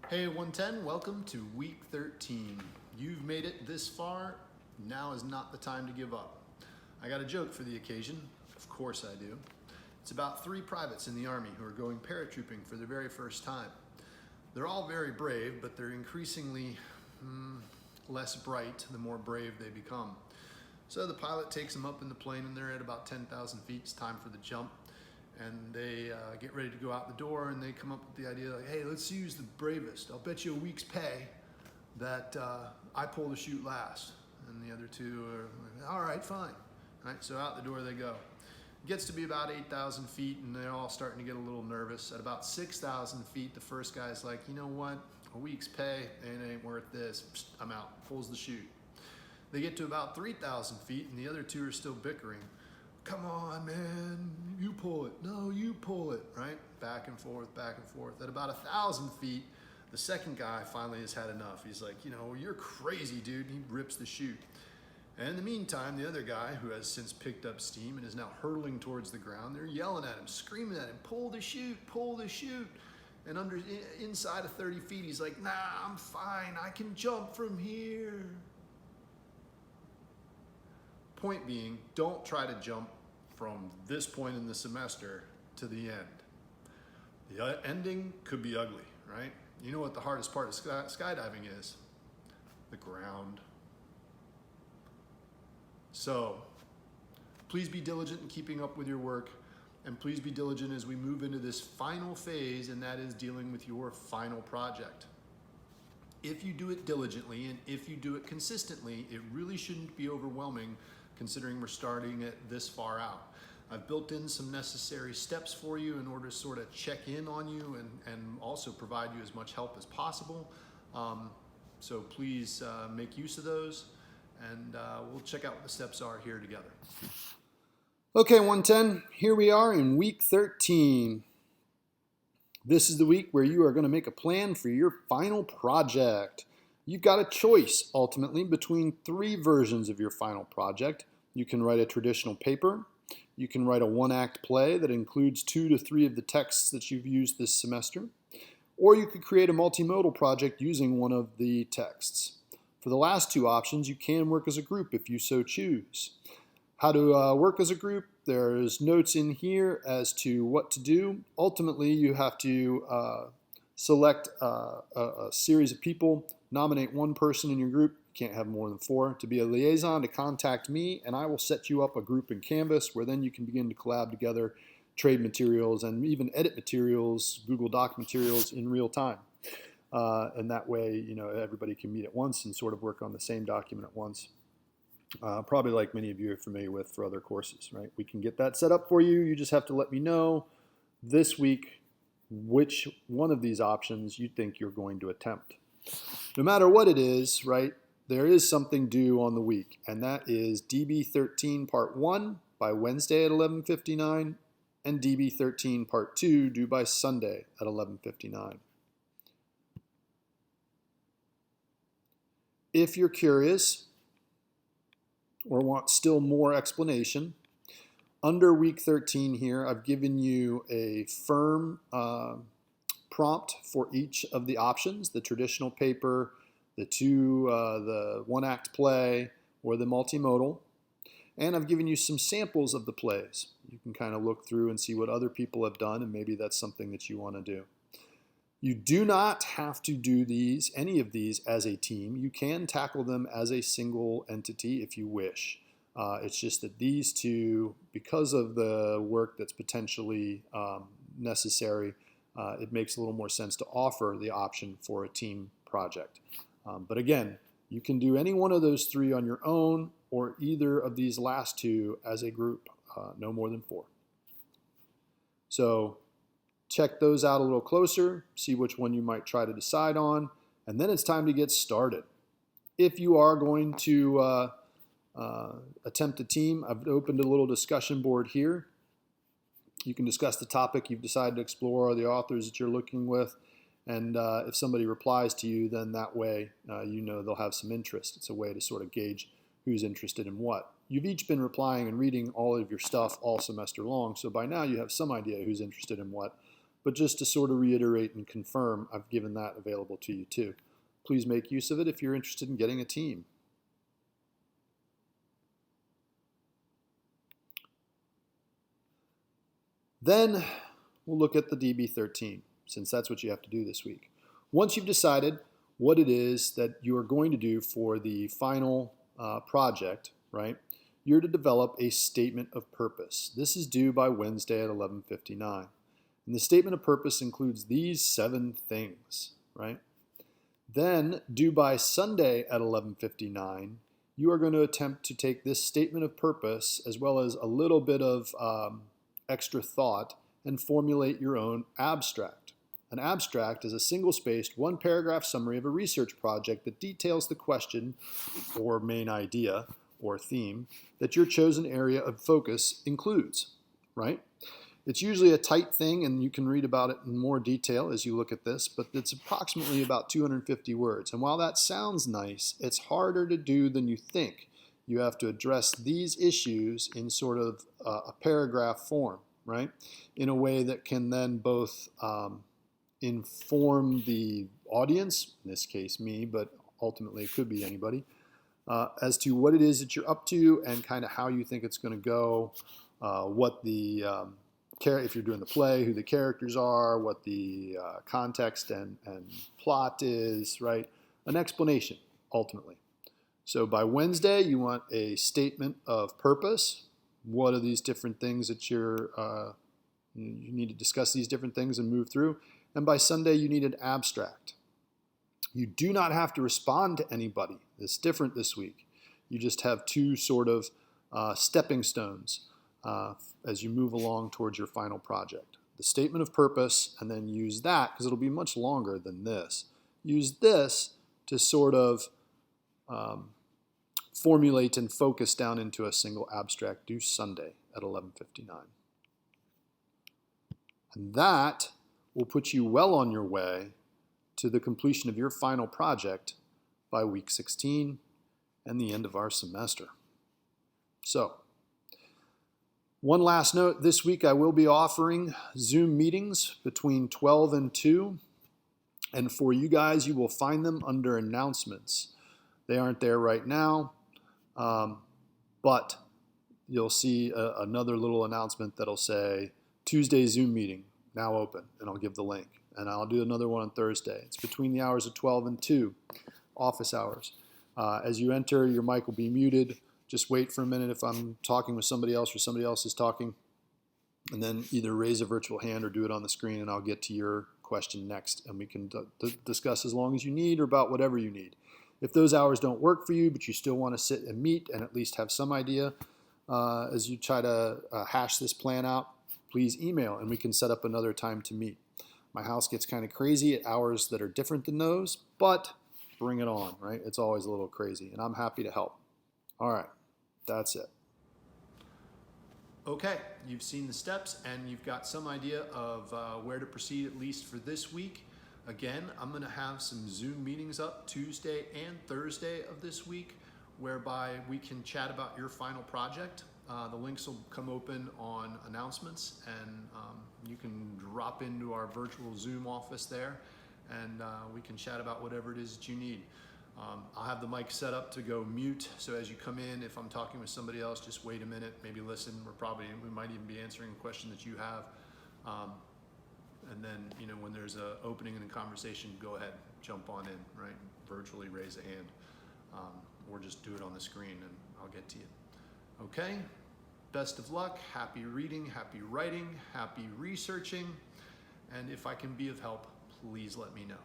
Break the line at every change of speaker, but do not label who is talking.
Hey 110, welcome to week 13. You've made it this far, now is not the time to give up. I got a joke for the occasion, of course I do. It's about 3 privates in the Army who are going paratrooping for the very first time. They're all very brave, but they're increasingly less bright the more brave they become. So the pilot takes them up in the plane and they're at about 10,000 feet, it's time for the jump. And they get ready to go out the door and they come up with the idea like, hey, let's use the bravest. I'll bet you a week's pay that I pull the chute last. And the other two are like, all right, fine. All right, so out the door they go. It gets to be about 8,000 feet and they're all starting to get a little nervous. At about 6,000 feet, the first guy's like, you know what? A week's pay, it ain't worth this. Psst, I'm out, pulls the chute. They get to about 3,000 feet and the other two are still bickering. Come on, man, you pull it. No, you pull it, right? Back and forth, back and forth. At about 1,000 feet, the second guy finally has had enough. He's like, you know, you're crazy, dude. And he rips the chute. And in the meantime, the other guy, who has since picked up steam and is now hurtling towards the ground, they're yelling at him, screaming at him, pull the chute, pull the chute. And inside of 30 feet, he's like, nah, I'm fine. I can jump from here. Point being, don't try to jump from this point in the semester to the end. The ending could be ugly, right? You know what the hardest part of skydiving is? The ground. So, please be diligent in keeping up with your work, and please be diligent as we move into this final phase, and that is dealing with your final project. If you do it diligently and if you do it consistently, it really shouldn't be overwhelming considering we're starting it this far out. I've built in some necessary steps for you in order to sort of check in on you and also provide you as much help as possible. So please make use of those, and we'll check out what the steps are here together. Okay, 110, here we are in week 13. This is the week where you are going to make a plan for your final project. You've got a choice, ultimately, between 3 versions of your final project. You can write a traditional paper. You can write a 1-act play that includes 2 to 3 of the texts that you've used this semester. Or you could create a multimodal project using one of the texts. For the last 2 options, you can work as a group if you so choose. How to work as a group, there's notes in here as to what to do. Ultimately, you have to select a series of people, nominate 1 person in your group, you can't have more than 4, to be a liaison to contact me, and I will set you up a group in Canvas where then you can begin to collab together, trade materials, and even edit materials, Google Doc materials in real time. And that way, you know, everybody can meet at once and sort of work on the same document at once. Probably like many of you are familiar with for other courses, right? We can get that set up for you. You just have to let me know this week which one of these options you think you're going to attempt. No matter what it is, right, there is something due on the week, and that is DB13 Part 1 by Wednesday at 11:59 and DB13 Part 2 due by Sunday at 11:59. If you're curious or want still more explanation, under week 13 here, I've given you a firm prompt for each of the options, the traditional paper, the 1-act play, or the multimodal. And I've given you some samples of the plays. You can kind of look through and see what other people have done, and maybe that's something that you want to do. You do not have to do any of these as a team. You can tackle them as a single entity if you wish. It's just that these 2, because of the work that's potentially necessary, it makes a little more sense to offer the option for a team project. But again, you can do any one of those 3 on your own or either of these last 2 as a group, no more than 4. So check those out a little closer, see which one you might try to decide on, and then it's time to get started. If you are going to attempt a team, I've opened a little discussion board here. You can discuss the topic you've decided to explore or the authors that you're looking with, and if somebody replies to you, then that way you know they'll have some interest. It's a way to sort of gauge who's interested in what. You've each been replying and reading all of your stuff all semester long, so by now you have some idea who's interested in what. but just to sort of reiterate and confirm, I've given that available to you too. Please make use of it if you're interested in getting a team. Then we'll look at the DB13, since that's what you have to do this week. Once you've decided what it is that you are going to do for the final project, right, you're to develop a statement of purpose. This is due by Wednesday at 11:59. And the statement of purpose includes these 7 things, right? Then, due by Sunday at 11:59, you are going to attempt to take this statement of purpose as well as a little bit of extra thought and formulate your own abstract. An abstract is a single-spaced, 1-paragraph summary of a research project that details the question or main idea or theme that your chosen area of focus includes, right? It's usually a tight thing, and you can read about it in more detail as you look at this, but it's approximately about 250 words. And while that sounds nice, it's harder to do than you think. You have to address these issues in sort of a paragraph form, right? In a way that can then both inform the audience, in this case me, but ultimately it could be anybody, as to what it is that you're up to and kind of how you think it's going to go, what the, if you're doing the play, who the characters are, what the context and plot is, right? An explanation, ultimately. So by Wednesday, you want a statement of purpose. What are these different things that you need to discuss these different things and move through. And by Sunday, you need an abstract. You do not have to respond to anybody. It's different this week. You just have 2 sort of stepping stones as you move along towards your final project. The statement of purpose, and then use that, because it'll be much longer than this. Use this to sort of formulate and focus down into a single abstract due Sunday at 11:59. And that will put you well on your way to the completion of your final project by week 16 and the end of our semester. So, one last note, this week I will be offering Zoom meetings between 12 and 2. And for you guys, you will find them under announcements. They aren't there right now, but you'll see another little announcement that'll say, Tuesday Zoom meeting, now open, and I'll give the link. And I'll do another one on Thursday. It's between the hours of 12 and 2, office hours. As you enter, your mic will be muted. Just wait for a minute if I'm talking with somebody else or somebody else is talking, and then either raise a virtual hand or do it on the screen, and I'll get to your question next, and we can discuss as long as you need or about whatever you need. If those hours don't work for you, but you still want to sit and meet and at least have some idea as you try to hash this plan out, please email, and we can set up another time to meet. My house gets kind of crazy at hours that are different than those, but bring it on, right? It's always a little crazy, and I'm happy to help. All right, that's it. Okay, you've seen the steps and you've got some idea of where to proceed, at least for this week. Again, I'm going to have some Zoom meetings up Tuesday and Thursday of this week, whereby we can chat about your final project. The links will come open on announcements, and you can drop into our virtual Zoom office there, and we can chat about whatever it is that you need. I'll have the mic set up to go mute, so as you come in, if I'm talking with somebody else, just wait a minute, maybe listen. We might even be answering a question that you have. And then, when there's an opening in the conversation, go ahead, jump on in, right? Virtually raise a hand, or just do it on the screen and I'll get to you. Okay, best of luck, happy reading, happy writing, happy researching, and if I can be of help, please let me know.